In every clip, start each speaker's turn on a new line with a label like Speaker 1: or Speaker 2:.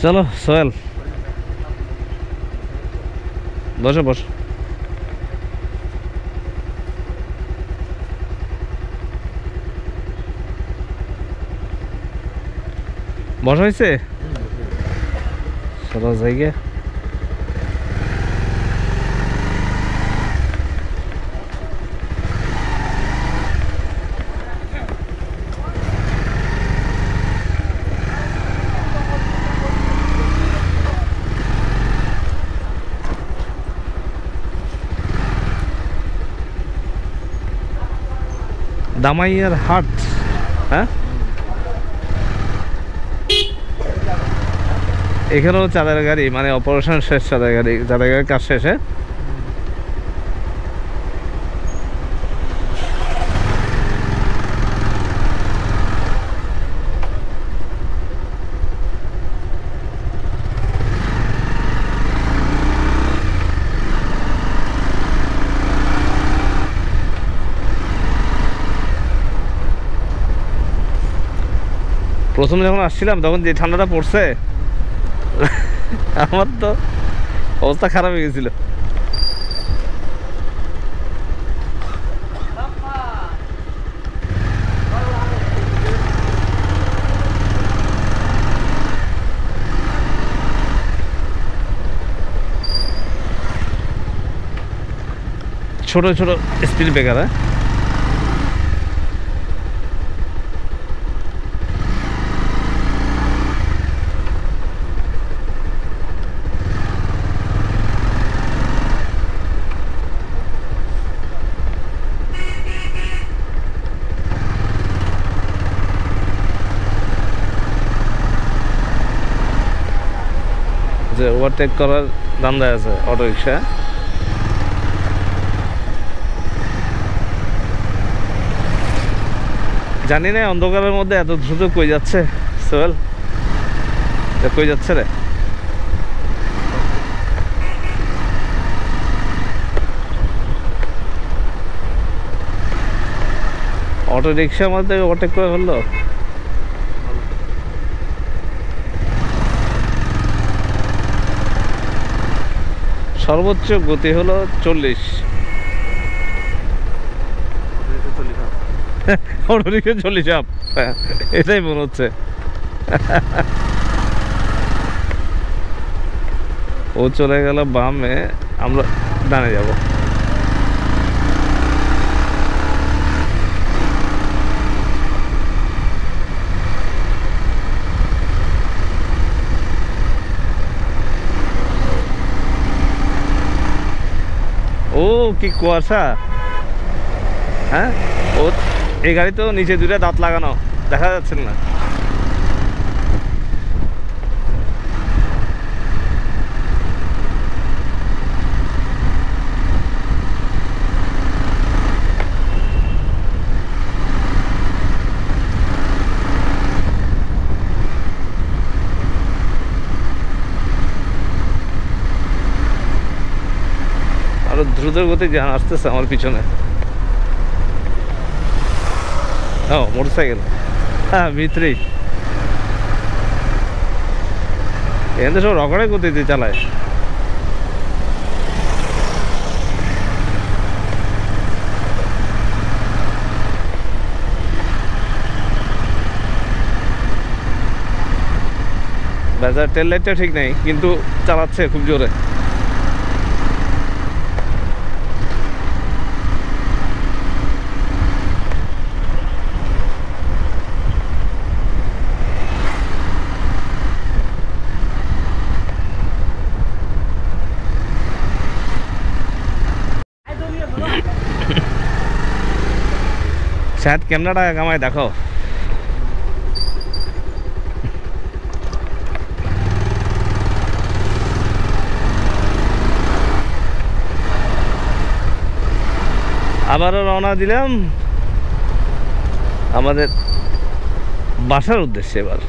Speaker 1: চলো সোহেল, বসো বসো। বসা হয়েছে, চলো জায়গা। দামাইয়ার হাট, হ্যাঁ এখানেও চাঁদের গাড়ি, মানে অপারেশন শেষ, চাঁদের গাড়ির কাজ শেষে। প্রথম যখন আসছিলাম তখন যে ঠান্ডাটা পড়ছে আমার তো অবস্থা খারাপ হয়ে গেছিল। ছোট ছোট স্পিড ব্রেকার, হ্যাঁ যে ওভারটেক করার ধান্দায় আছে অটো রিক্সা। জানি না অন্ধকারের মধ্যে এত দ্রুত কই যাচ্ছে সোহেল, কই যাচ্ছে রে? অটো রিক্সা মধ্যে ওভারটেক করে ফেললো। সর্বোচ্চ গতি হলো 40। অটো রিক্সা 40 আপ, এটাই মনে হচ্ছে। ও চলে গেল বামে, আমরা ডানে যাব। ও কি কুয়াশা, হ্যাঁ ও এই গাড়ি তো নিচে দুটো দাঁত লাগানো, দেখা যাচ্ছে না। আরো দ্রুত গতি যান আসতেছে আমার পিছনে। ও মোটরসাইকেল, হ্যাঁ ভিতরেই এখান থেকে সব রকমের গতিতে চালায়। বাজার টেল লাইটটা ঠিক নেই, কিন্তু চালাচ্ছে খুব জোরে। শায়দ কেমনা টাকা কামায় দেখো। আবারও রওনা দিলাম আমাদের বাসার উদ্দেশ্যে। এবার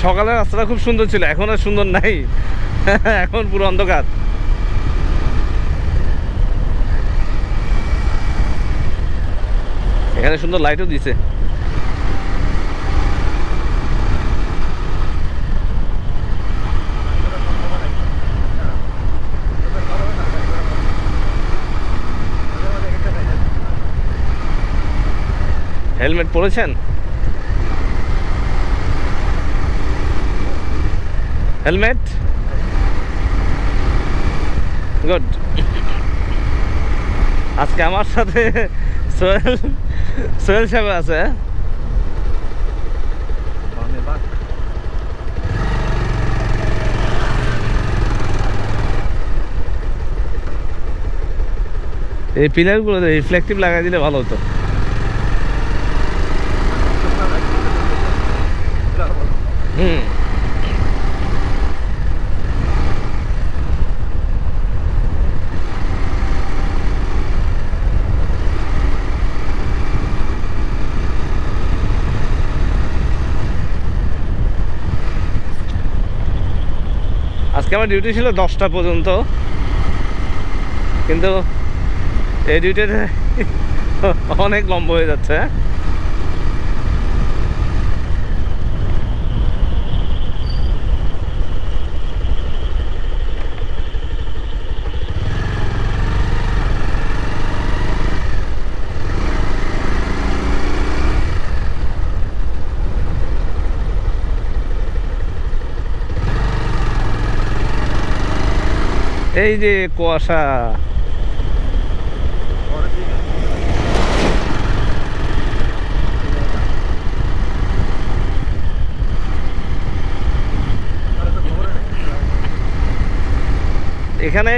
Speaker 1: সকালের রাস্তাটা খুব সুন্দর ছিল, এখন আর সুন্দর নাই। এখন পুরো অন্ধকার। এখানে সুন্দর লাইটও দিছে। হেলমেট পরেছেন? Helmet good. আজকে আমার সাথে সোহেল সাহেব আছে। এই পিলারগুলো রিফ্লেক্টিভ লাগাই দিলে ভালো হতো। হুম, আজকে আমার ডিউটি ছিল 10টা পর্যন্ত, কিন্তু এই ডিউটিতে অনেক লম্বা হয়ে যাচ্ছে। এই যে কুয়াশা, এখানে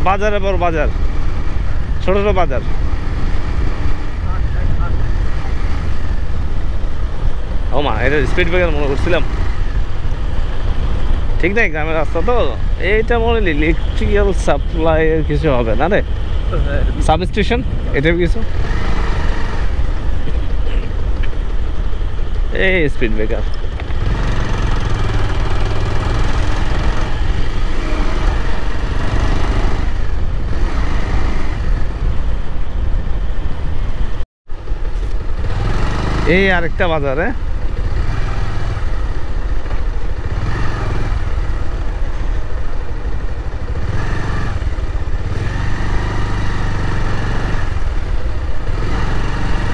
Speaker 1: বাজারে বড় বাজার, ছোট ছোট বাজার। ও মা, এটা স্পিড ব্রেকার মনে করছিলাম। ঠিক নাই, গ্রামের রাস্তা তো। এইটা মনে হয় ইলেকট্রিক্যাল সাপ্লাইয়ের কিছু হবে না রে, সাবস্টেশন এটার কিছু। এই স্পিড ব্রেকার। এই আরেকটা বাজারে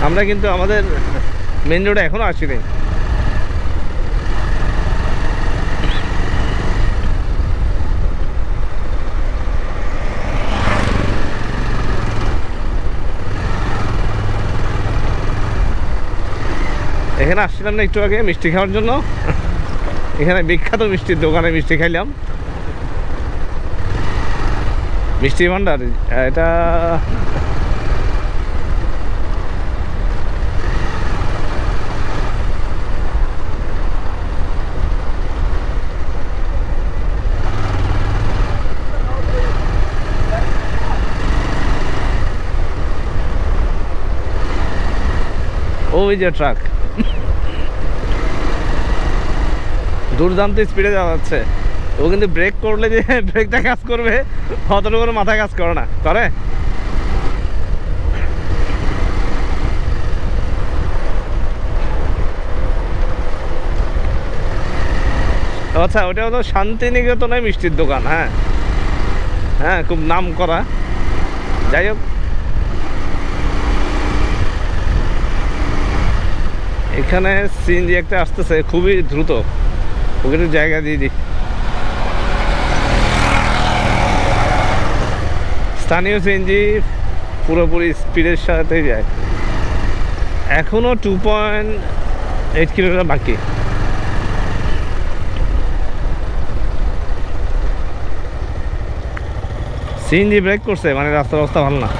Speaker 1: আমরা কিন্তু আমাদের মেন রোডে এখনো আসিনি। এখানে আসছিলাম না একটু আগে মিষ্টি খাওয়ার জন্য। এখানে বিখ্যাত মিষ্টির দোকানে মিষ্টি খাইলাম, মিষ্টি ভান্ডার। এটা ওই যে ট্রাক দুর্দান্ত স্পিডে যাওয়া যাচ্ছে। ও কিন্তু ব্রেক করলে যে ব্রেকটা কাজ করবে অতটুকু মাথায় কাজ করে না, করে। আচ্ছা, ওটা তো শান্তিনিকেতনে মিষ্টির দোকান। হ্যাঁ হ্যাঁ, খুব নাম করা। যাই হোক, এখানে সিএনজি একটা আসতেছে খুবই দ্রুত, ওকে একটু জায়গা দিয়ে দিই। স্থানীয় সিএনজি পুরোপুরি স্পিডের সাথে যায়। এখনও 2.8 কিলোমিটার বাকি। সিএনজি ব্রেক করছে, মানে রাস্তার অবস্থা ভালো না।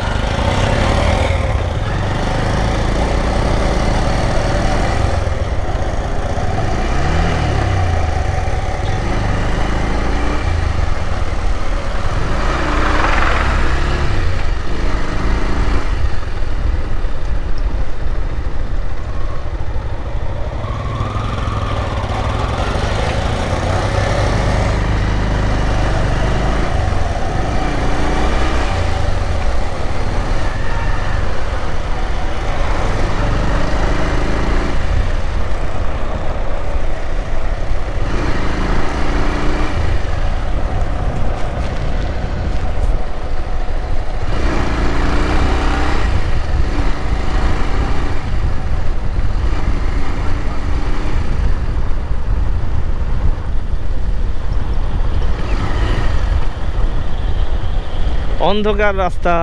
Speaker 1: অন্ধকার রাস্তা।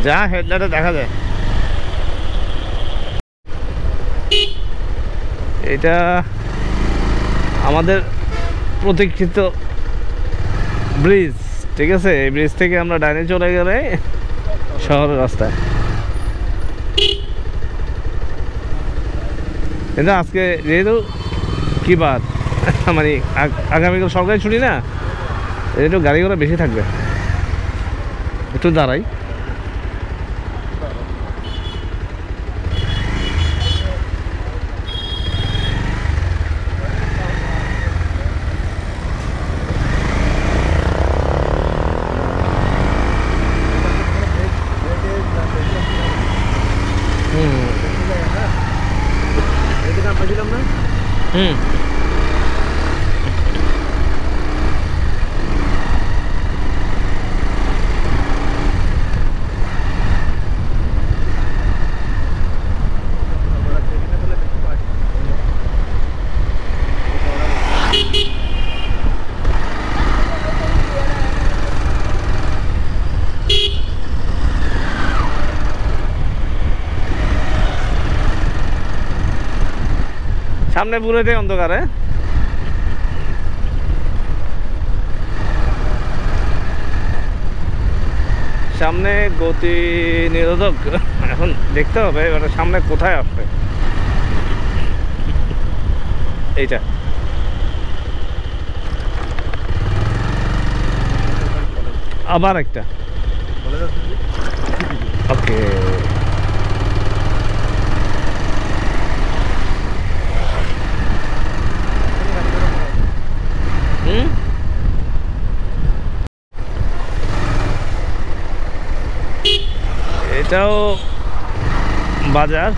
Speaker 1: যা হেডলাইটে দেখা যায়। এটা আমাদের প্রতীক্ষিত ব্রিজ, ঠিক আছে। এই ব্রিজ থেকে আমরা ডাইনে চলে গেলে শহরের রাস্তায়। কিন্তু আজকে যেহেতু কি বার, মানে আগামীকাল সরকারি ছুটি না, একটু গাড়ি ঘোড়া বেশি থাকবে। একটু দাঁড়াই। সামনে পুরোটাই অন্ধকারে। সামনে গতি নিরোধক, এখন দেখতে হবে এবার সামনে কোথায় আসবে। এইটা আবার একটা, ওকে। এটাও বাজার।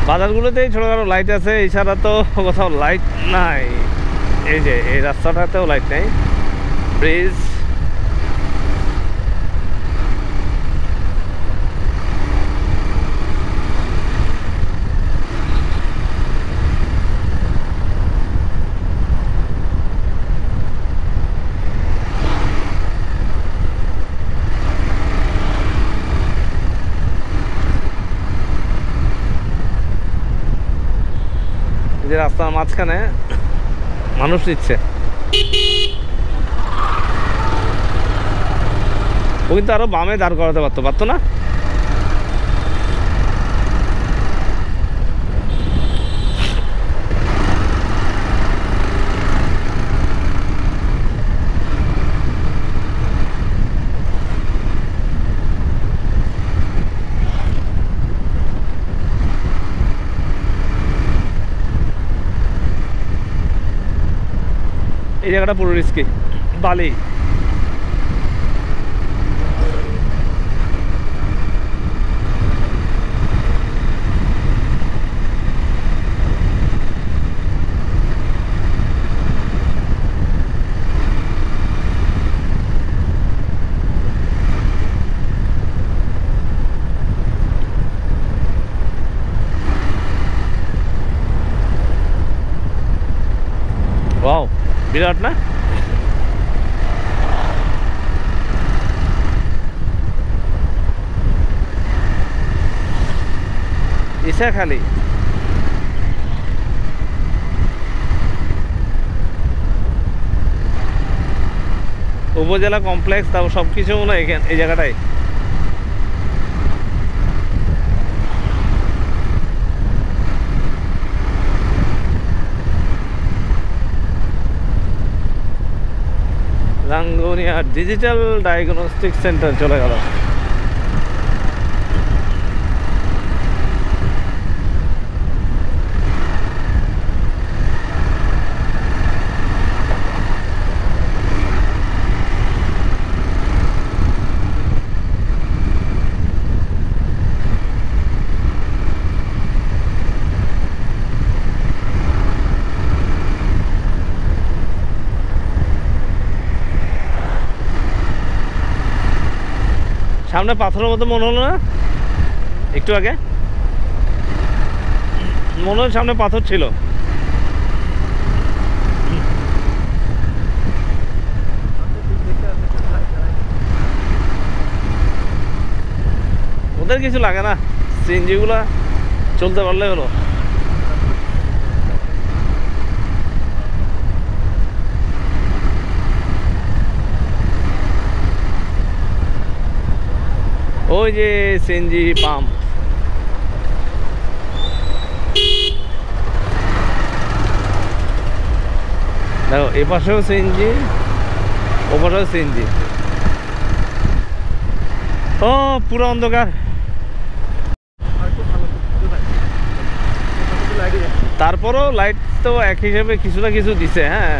Speaker 1: বাজারগুলোতেই ছোটখাটো লাইট আছে, এছাড়া তো কোথাও লাইট নাই। এই যে এই রাস্তাটাতেও লাইট নেই। ব্রিজ, যে রাস্তার মাঝখানে মানুষ নিচ্ছে। ও কিন্তু আরো বামে দাঁড় করাতে পারতো না? এই জায়গাটা পুরো রিস্কি। বালি, ওয়াও বিরাট না? ইসাখালী উপজেলা কমপ্লেক্স, তাও সবকিছু মনে হয় এখানে এই জায়গাটায়। রাঙ্গুনিয়া ডিজিটাল ডায়াগনস্টিক সেন্টার চলে গেল। সামনে পাথরের মতো মনে হলো না একটু আগে? মনে হয় সামনে পাথর ছিল। ওদের কিছু লাগে না, সিএনজিগুলা চলতে পারলে হলো। ওই যে সিএনজি পাম্প, দেখো এ পাশেও সিএনজি, ও পাশেও সিএনজি। ও পুরো অন্ধকার, তারপরও লাইট তো এক হিসেবে কিছু না কিছু দিছে। হ্যাঁ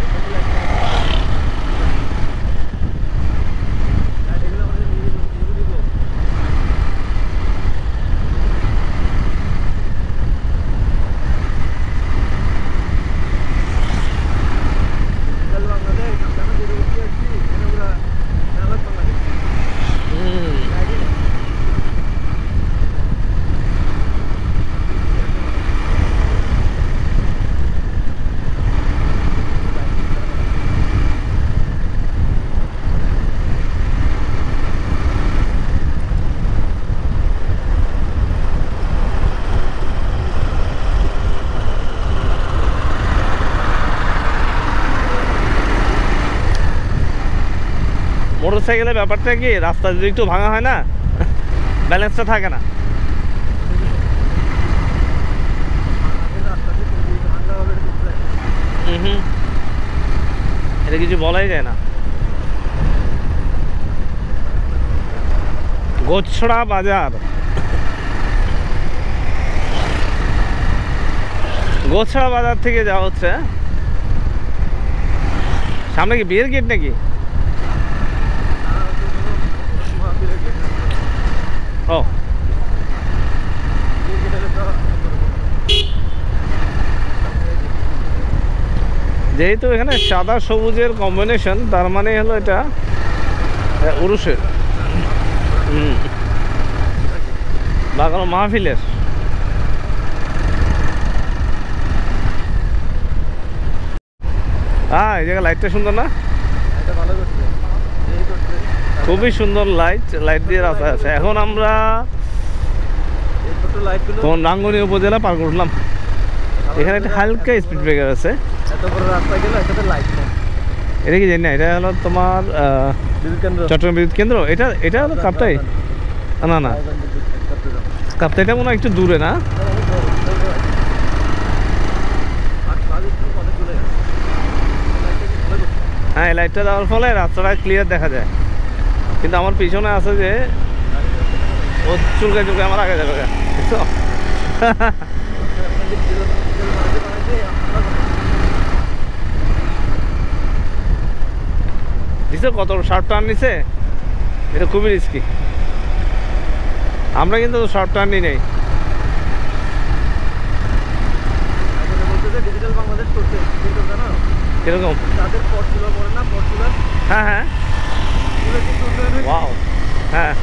Speaker 1: মোটরসাইকেলের ব্যাপারটা কি, রাস্তা যদি একটু ভাঙা হয় না, ব্যালেন্সটা থাকে না। হুম, এটা কিছু বলাই যায় না। গোছড়া বাজার, গোছড়া বাজার থেকে যাওয়া হচ্ছে। সামনে কি বিয়ের গেট নাকি? ও যেহেতু এখানে সাদা সবুজের কম্বিনেশন, তার মানে হলো এটা উরুষের বা কোনো মাহফিলের। হ্যাঁ এই জায়গায় লাইটটা সুন্দর না, খুবই সুন্দর লাইট, লাইট দিয়ে রাস্তা আছে। এখন আমরা কোন রাঙ্গুনি উপজেলা পার করলাম। এখানে একটা হালকা স্পিড ব্রেকার আছে। এটা কি জানি না, এটা হলো তোমার চট্টগ্রাম বিদ্যুৎ কেন্দ্র। এটা হলো কাপ্তাই, না না কাপ্তাই, এটা মনে হয় একটু দূরে না? হ্যাঁ এই লাইটটা দেওয়ার ফলে রাস্তাটা ক্লিয়ার দেখা যায়, কিন্তু আমার পিছনে আছে যে ও চুলকে চুলকে আমার আগে যাবে, বুঝছো? দিছো কত শার্প টার্ন নিছে, এটা খুবই রিস্কি। আমরা কিন্তু শার্প টার্ন নিই নাই। কিরকম? হ্যাঁ হ্যাঁ ওয়াও, হ্যাঁ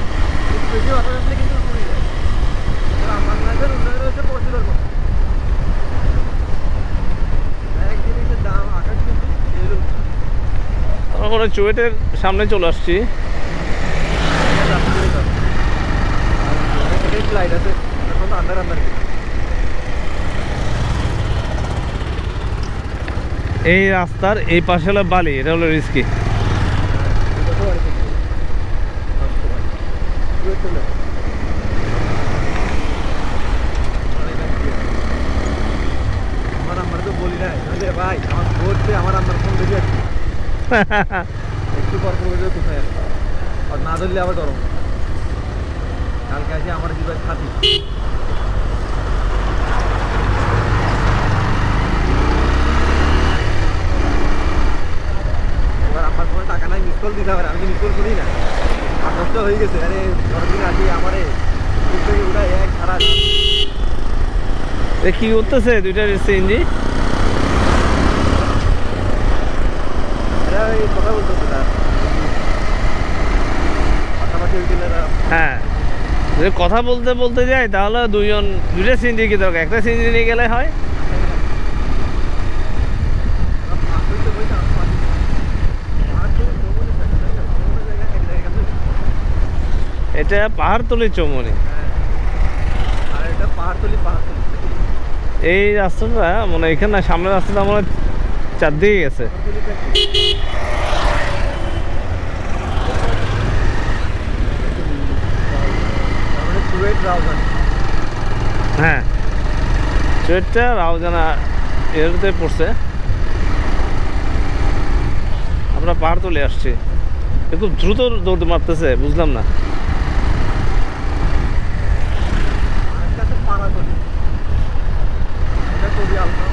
Speaker 1: আমরা চুয়েটের সামনে চলে আসছি। এই রাস্তার এই পাশে হলো বালি, এটা হলো রিস্কি।
Speaker 2: ভাই আমার বলছে আমার আমার ফোন দেখে একটু পর পর কোথায় আর না ধরলে আবার গরম। কালকে আসে আমার জীবন খাতি এবার আমার ফোনে টাকা নাই, মিস কল দিতে হবে। আমি মিস কল করি না, 8-10টা হয়ে গেছে। আরে পরদিন আসি আমারে ওটা এক সারা
Speaker 1: কি করতেছে দুইটা সিএনজি।
Speaker 2: কথা বলতেছে না, পাশাপাশি
Speaker 1: হ্যাঁ যদি কথা বলতে বলতে যাই তাহলে দুইটা সিএনজি কি দরকার, একটা সিএনজি নিয়ে গেলে হয়। এটা পাহাড়তলি চৌমনি।
Speaker 2: পাহাড়তলি পাহাড়তলি
Speaker 1: এই রাস্তাটা মানে এখানে না, সামনের রাস্তাটা মনে হয় চারদিকে গেছে।
Speaker 2: কুয়েট রাউজান,
Speaker 1: হ্যাঁ চুয়েটটা রাউজানা এরতে পড়ছে। আমরা পাহাড় তুলে আসছি, খুব দ্রুত দৌড় মারতেছে, বুঝলাম না।
Speaker 2: আরেকটা আছে পানাগড়ি, এটা খুবই আলফা।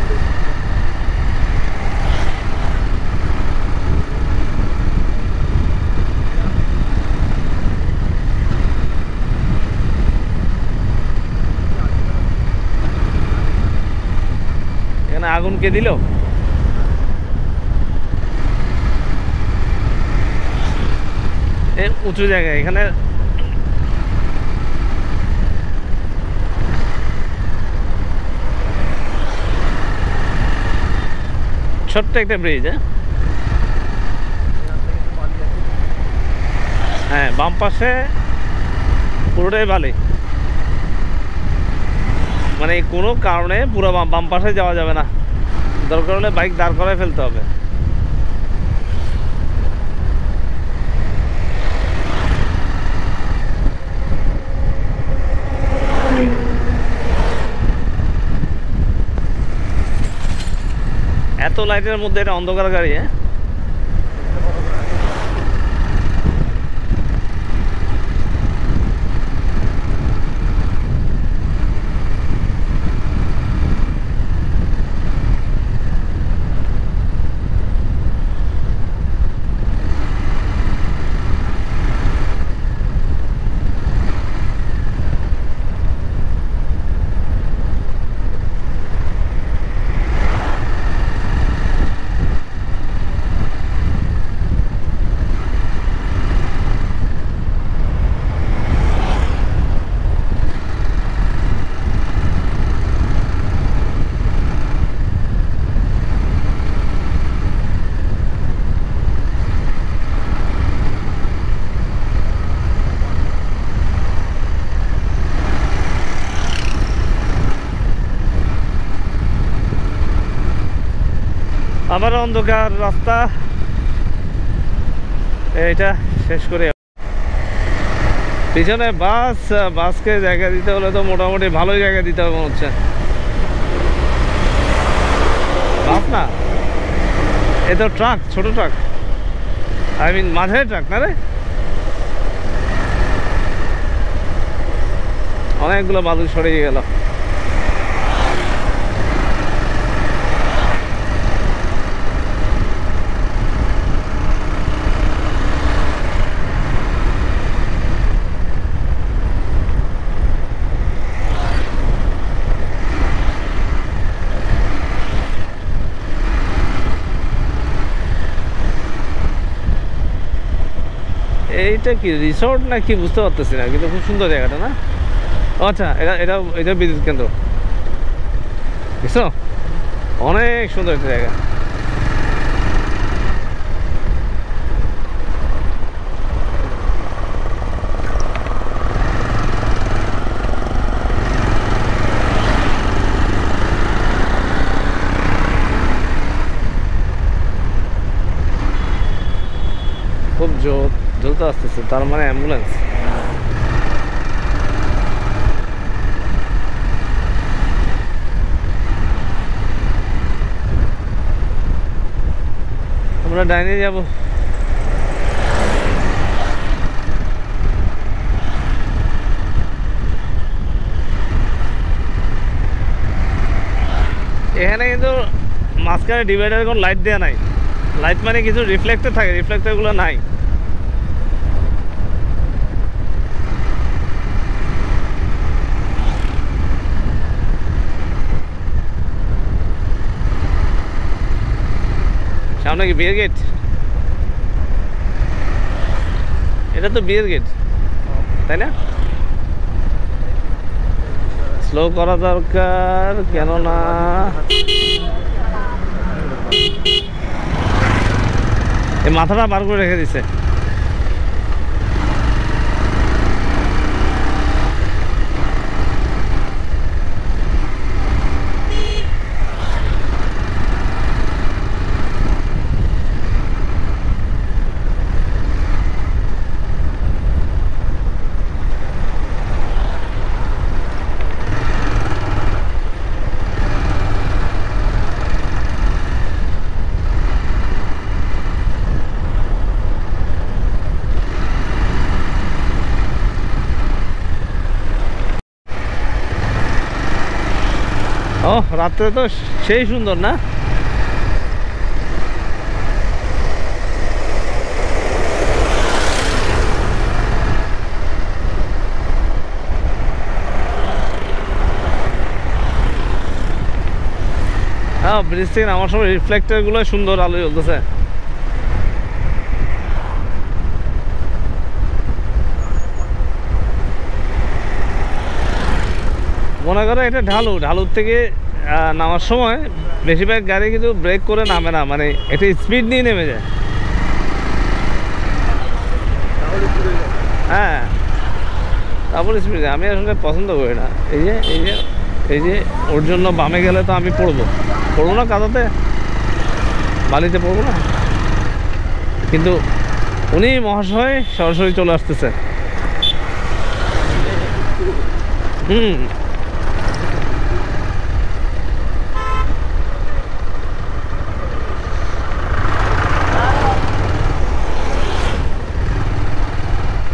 Speaker 1: এখানে আগুন কে দিল? উঁচু জায়গায় এখানে ছোট্ট একটা ব্রিজ। হ্যাঁ বাম পাশে পুরোটাই বালি, মানে কোনো কারণে পুরো বাম পাশে যাওয়া যাবে না, দরকার হলে বাইক দাঁড় করায় ফেলতে হবে। এত লাইটের মধ্যে এটা অন্ধকার গাড়ি। হ্যাঁ আবার অন্ধকার রাস্তা, এইটা শেষ করে পিছনে বাসকে জায়গা দিতে হলে তো মোটামুটি ভালোই জায়গা দিতে হবে মনে হচ্ছে। বাস না, এ তো ট্রাক, ছোট ট্রাক, আই মিন মাঝারি ট্রাক না রে, অনেকগুলো বালু সরিয়ে গেল। এইটা কি রিসোর্ট না কি বুঝতে পারতেছি না, কিন্তু খুব সুন্দর জায়গাটা না। আচ্ছা এটা বিদ্যুৎ কেন্দ্র, বুঝছো, অনেক সুন্দর একটা জায়গা। খুব জলতে আসতেছে, তার মানে অ্যাম্বুলেন্স। আমরা ডাইনে যাব। এখানে কিন্তু মাঝখানে ডিভাইডারে কোনো লাইট দেওয়া নাই, লাইট মানে কিছু রিফ্লেক্টর থাকে, রিফ্লেক্টরগুলো নাই। সামনে কি বিয়ের গেট? এটা তো বিয়ের গেট তাই না? স্লো করা দরকার, কেননা এই মাথাটা বার করে রেখে দিছে। ও রাত্রে তো সেই সুন্দর না? হ্যাঁ ব্রিজ থেকে নামার সময় রিফ্লেক্টারগুলো সুন্দর আলো জ্বলতেছে। মনে করো এটা ঢালুর থেকে নামার সময় বেশিরভাগ গাড়ি কিন্তু ব্রেক করে নামে না, মানে এটা স্পিড নিয়ে নেমে যায়। হ্যাঁ তারপর স্পিড আমি আসলে পছন্দ করি না। এই যে ওর জন্য বামে গেলে তো আমি পড়বো না কাদাতে, বালিতে পড়বো না, কিন্তু উনি মহাশয় সরাসরি চলে আসতেছে।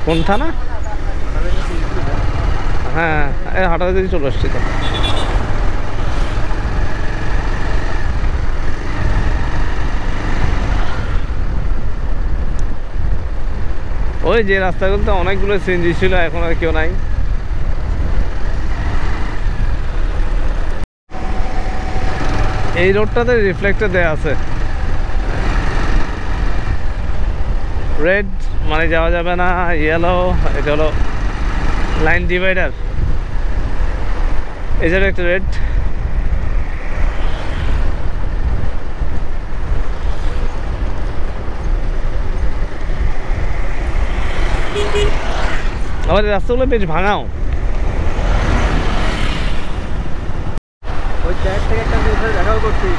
Speaker 1: কোন থানা? হ্যাঁ হাঁটাতে দিকে চলে আসছি তো। ওই যে রাস্তাগুলোতে অনেকগুলো সিএনজি ছিল, এখন আর কেউ নাই। এই রোডটাতে রিফ্লেক্টর দেয়া আছে, রেড মানে যাওয়া যাবে না, ইয়েলো এটা হলো লাইন ডিভাইডার, এছাড়া একটা রেড। আমাদের রাস্তাগুলো বেশ ভাঙাও।
Speaker 2: ওই জায়গা থেকে একটা মেয়ের দেখাও করছি।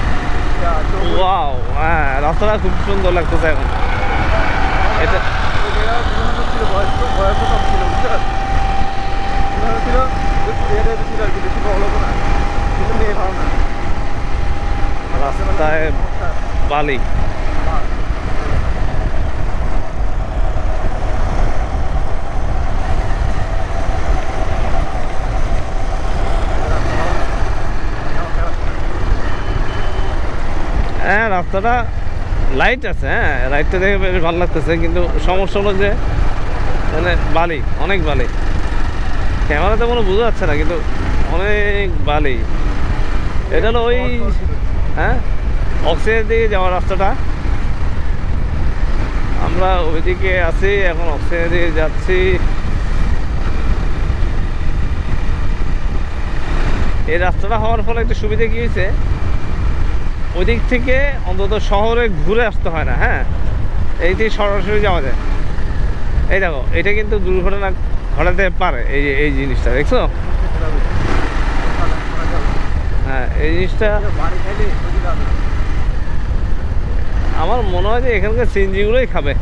Speaker 1: ওয়াও হ্যাঁ রাস্তাটা খুব সুন্দর লাগতেছে এখন। এটা
Speaker 2: ছিল বয়স কম ছিল, বুঝতে পারছি ছিল ছিল আর কি, বেশি বড় না, কিন্তু মেয়ে ভালো না।
Speaker 1: রাস্তায় বালি। হ্যাঁ রাস্তাটা লাইট আছে, হ্যাঁ লাইটটা দেখে বেশ ভালো লাগতেছে, কিন্তু সমস্যা হলো যে মানে বালি, অনেক বালি। ক্যামেরাতে কোনো বোঝা যাচ্ছে না, কিন্তু অনেক বালি। এটা হলো ওই হ্যাঁ অক্সিজেনের দিকে যাওয়ার রাস্তাটা। আমরা ওইদিকে আছি, এখন অক্সিজেনের দিকে যাচ্ছি। এই রাস্তাটা হওয়ার ফলে একটা সুবিধা কী হয়েছে, ওই দিক থেকে অন্তত শহরে ঘুরে আসতে হয় না। হ্যাঁ এই দিকে সরাসরি যাওয়া যায়। এই দেখো এটা কিন্তু দুর্ঘটনা ঘটাতে পারে, এই জিনিসটা দেখছো? হ্যাঁ এই জিনিসটা আমার মনে হয় যে এখানকার সিএনজিগুলোই খাবে,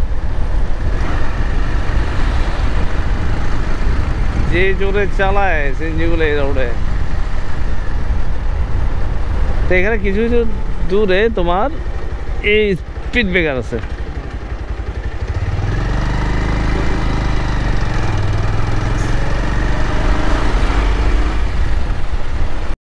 Speaker 1: যে জোরে চালায় সিএনজিগুলো এই রোডে। তো এখানে কিছু কিছু দূরে তোমার এই স্পিড ব্রেকার আছে।